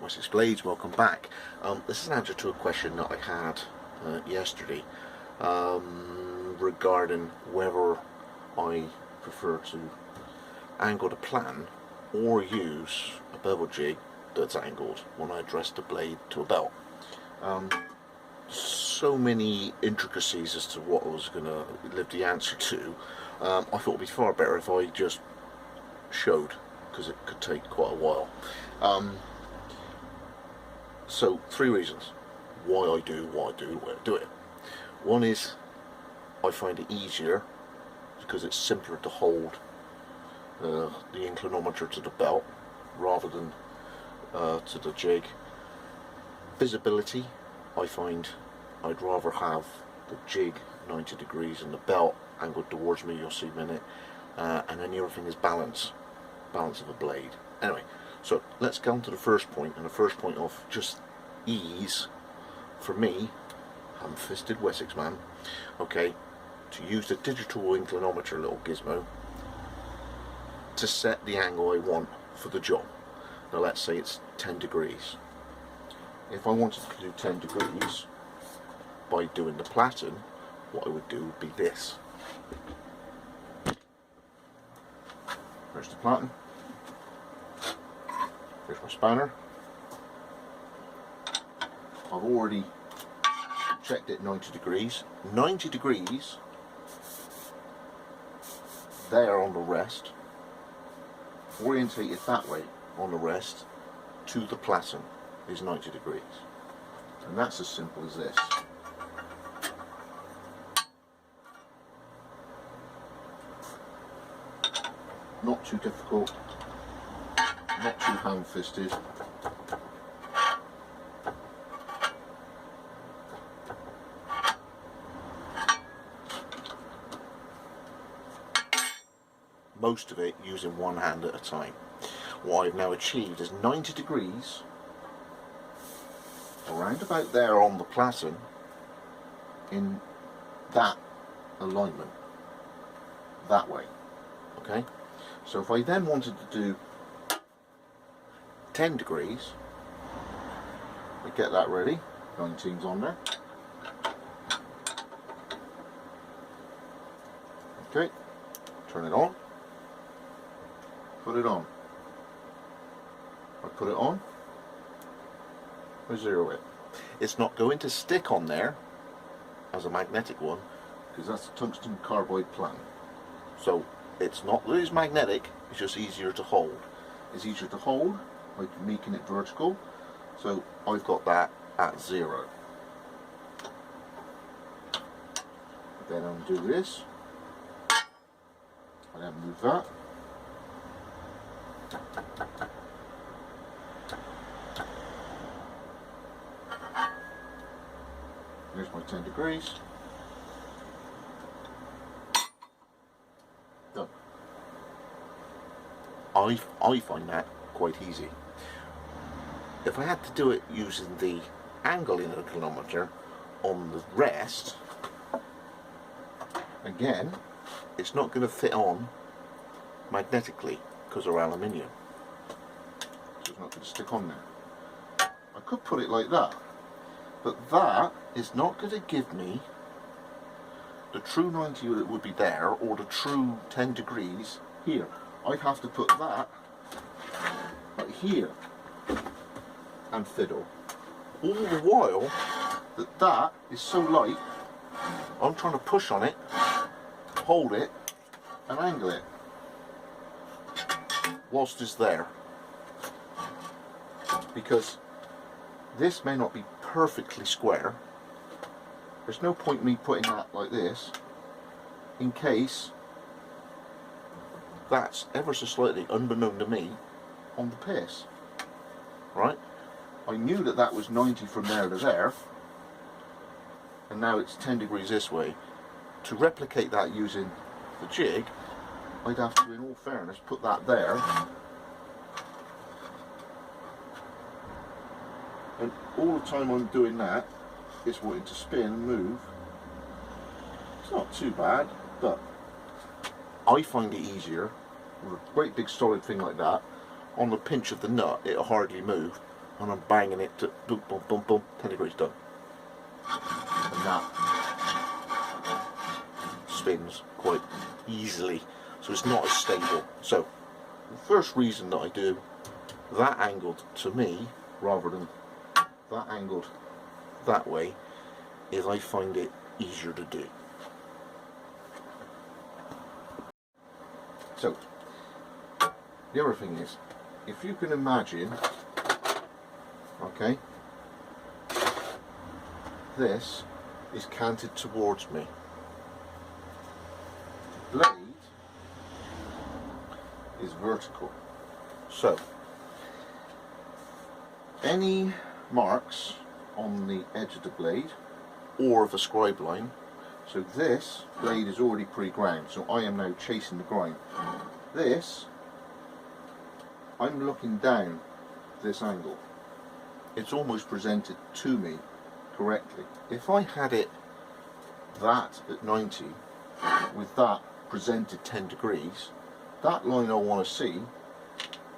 Wessex Blades, welcome back. This is an answer to a question that I had yesterday regarding whether I prefer to angle the platen or use a bevel jig that's angled when I address the blade to a belt. So many intricacies as to what I was going to leave the answer to. I thought it would be far better if I just showed, because it could take quite a while. So, three reasons why I do what I do, where I do it. One is I find it easier because it's simpler to hold the inclinometer to the belt rather than to the jig. Visibility, I find I'd rather have the jig 90 degrees and the belt angled towards me, you'll see in a minute, and then the other thing is balance of a blade. Anyway, so let's get on to the first point, and the first point of just ease for me, ham-fisted Wessex man, okay, to use the digital inclinometer little gizmo to set the angle I want for the job. Now let's say it's 10 degrees. If I wanted to do 10 degrees by doing the platen, what I would do would be this. There's the platen. Here's my spanner. I've already checked it 90 degrees. 90 degrees there on the rest, orientated that way on the rest to the platen is 90 degrees. And that's as simple as this. Not too difficult, not too ham-fisted. Most of it using one hand at a time. What I've now achieved is 90 degrees around about there on the platen in that alignment, that way. Okay? So if I then wanted to do 10 degrees, I get that ready, 19's on there. Okay, turn it on, put it on. I put it on, I zero it. It's not going to stick on there as a magnetic one, because that's a tungsten carbide platen. So it's not that it's magnetic, it's just easier to hold. It's easier to hold by making it vertical, so I've got that at 0. Then undo this, I then move that. Here's my 10 degrees. Done. I find that quite easy. If I had to do it using the angle inclinometer on the rest, again, it's not going to fit on magnetically because they're aluminium. So it's not going to stick on there. I could put it like that, but that is not going to give me the true 90 that would be there, or the true 10 degrees here. I'd have to put that right here and fiddle. All the while that is so light, I'm trying to push on it, hold it and angle it whilst it's there, because this may not be perfectly square. There's no point me putting that like this in case that's ever so slightly, unbeknown to me, on the piss. Right? I knew that that was 90 from there to there, and now it's 10 degrees this way. To replicate that using the jig, I'd have to, in all fairness, put that there, and all the time I'm doing that, it's wanting to spin and move. It's not too bad, but I find it easier with a great big solid thing like that. On the pinch of the nut, it'll hardly move. and I'm banging it to boom, boom, boom, boom, 10 degrees done. And that spins quite easily, so it's not as stable. So the first reason that I do that angled to me rather than that angled that way is I find it easier to do. So the other thing is, if you can imagine, okay, this is canted towards me. The blade is vertical. So any marks on the edge of the blade or of the scribe line, so this blade is already pre-ground, so I am now chasing the grind. This, I'm looking down this angle. It's almost presented to me correctly. If I had it that at 90 with that presented 10 degrees, that line I want to see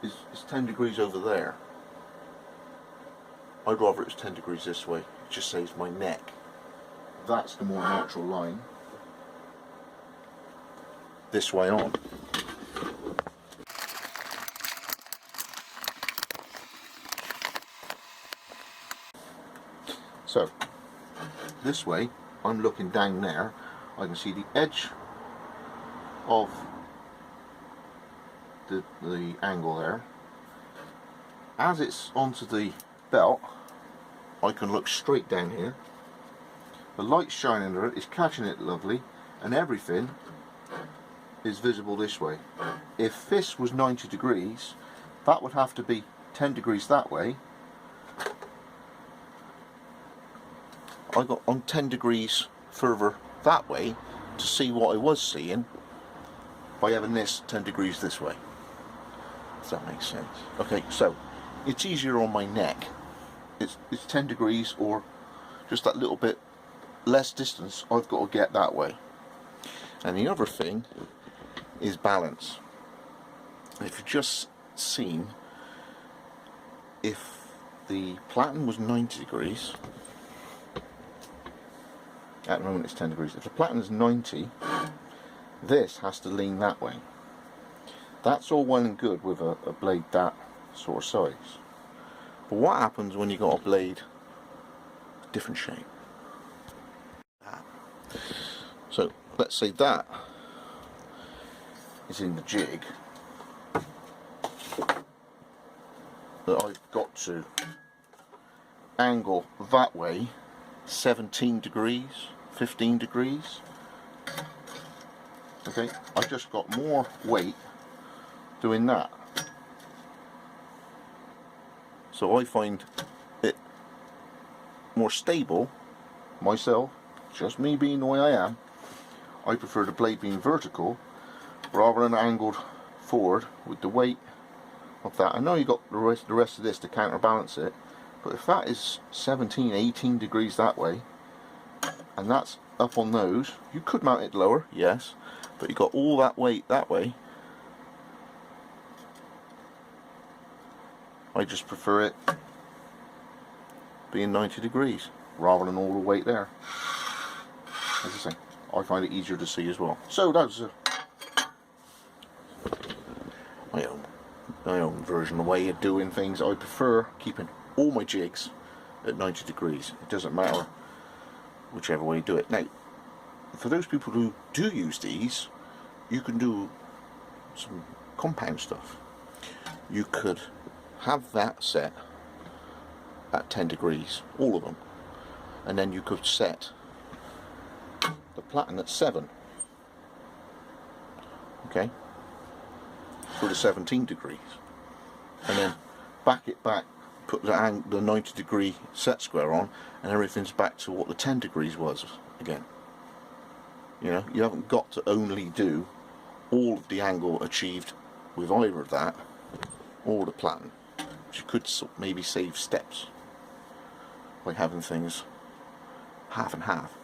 is 10 degrees over there. I'd rather it was 10 degrees this way. It just saves my neck. That's the more natural line. This way on. So this way, I'm looking down there. I can see the edge of the angle there. As it's onto the belt, I can look straight down here. The light's shining under it, it's catching it lovely, and everything is visible this way. If this was 90 degrees, that would have to be 10 degrees that way. I'm 10 degrees further that way to see what I was seeing by having this 10 degrees this way. If that makes sense. Okay, so it's easier on my neck. It's 10 degrees or just that little bit less distance I've got to get that way. And the other thing is balance. If you've just seen, if the platen was 90 degrees, at the moment it's 10 degrees, if the platen is 90, this has to lean that way. That's all well and good with a blade that sort of size. But what happens when you got a blade different shape? So let's say that is in the jig that I've got to angle that way 17 degrees, 15 degrees. Okay, I've just got more weight doing that. So I find it more stable myself, just me being the way I am. I prefer the blade being vertical rather than angled forward with the weight of that. I know you got the rest of this to counterbalance it, but if that is 17, 18 degrees that way, and that's up on those, you could mount it lower, yes, but you got all that weight that way. I just prefer it being 90 degrees rather than all the weight there. As I say, I find it easier to see as well. So that's my own version of the way of doing things. I prefer keeping all my jigs at 90 degrees. It doesn't matter whichever way you do it. Now, for those people who do use these, you can do some compound stuff. You could have that set at 10 degrees, all of them, and then you could set the platen at 7, okay, for the 17 degrees, and then back it back, put the 90 degree set square on, and everything's back to what the 10 degrees was again. You know, you haven't got to only do all of the angle achieved with either of that or the platen. You could maybe save steps by having things half and half,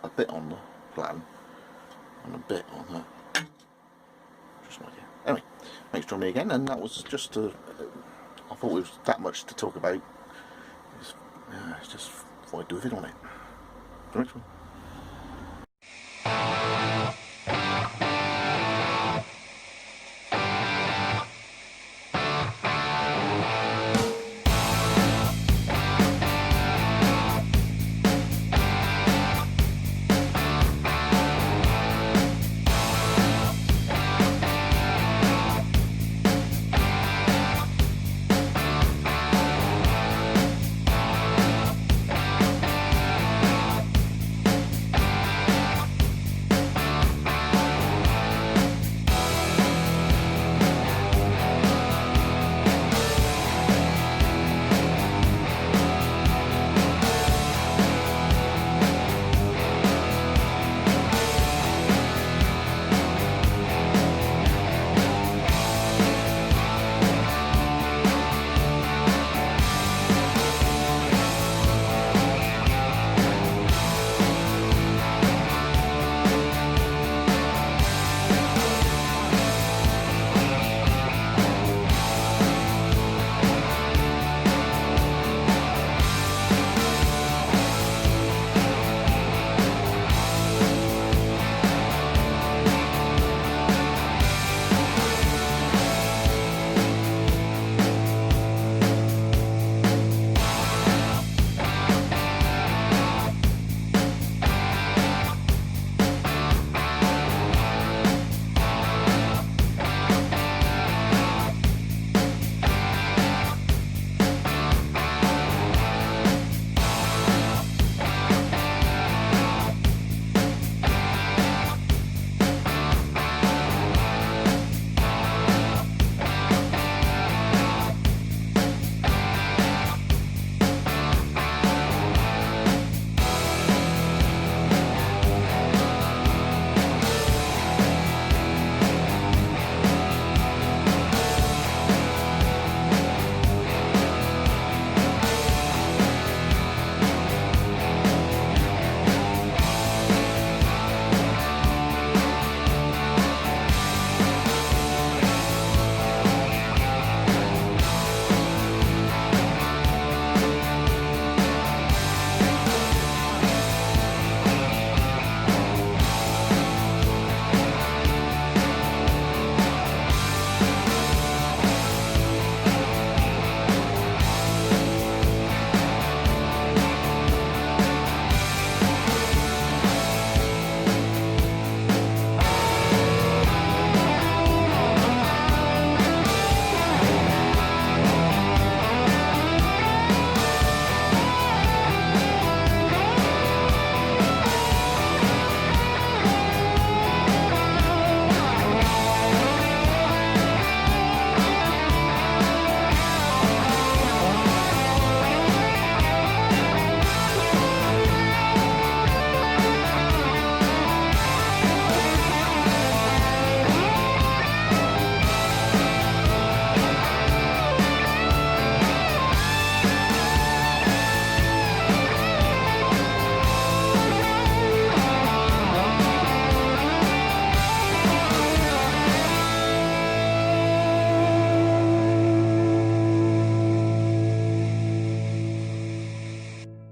a bit on the platen and a bit on that. Just an idea. Anyway, thanks for joining me again, and that was just I thought it was that much to talk about yeah, it's just what I do with it on it. Right.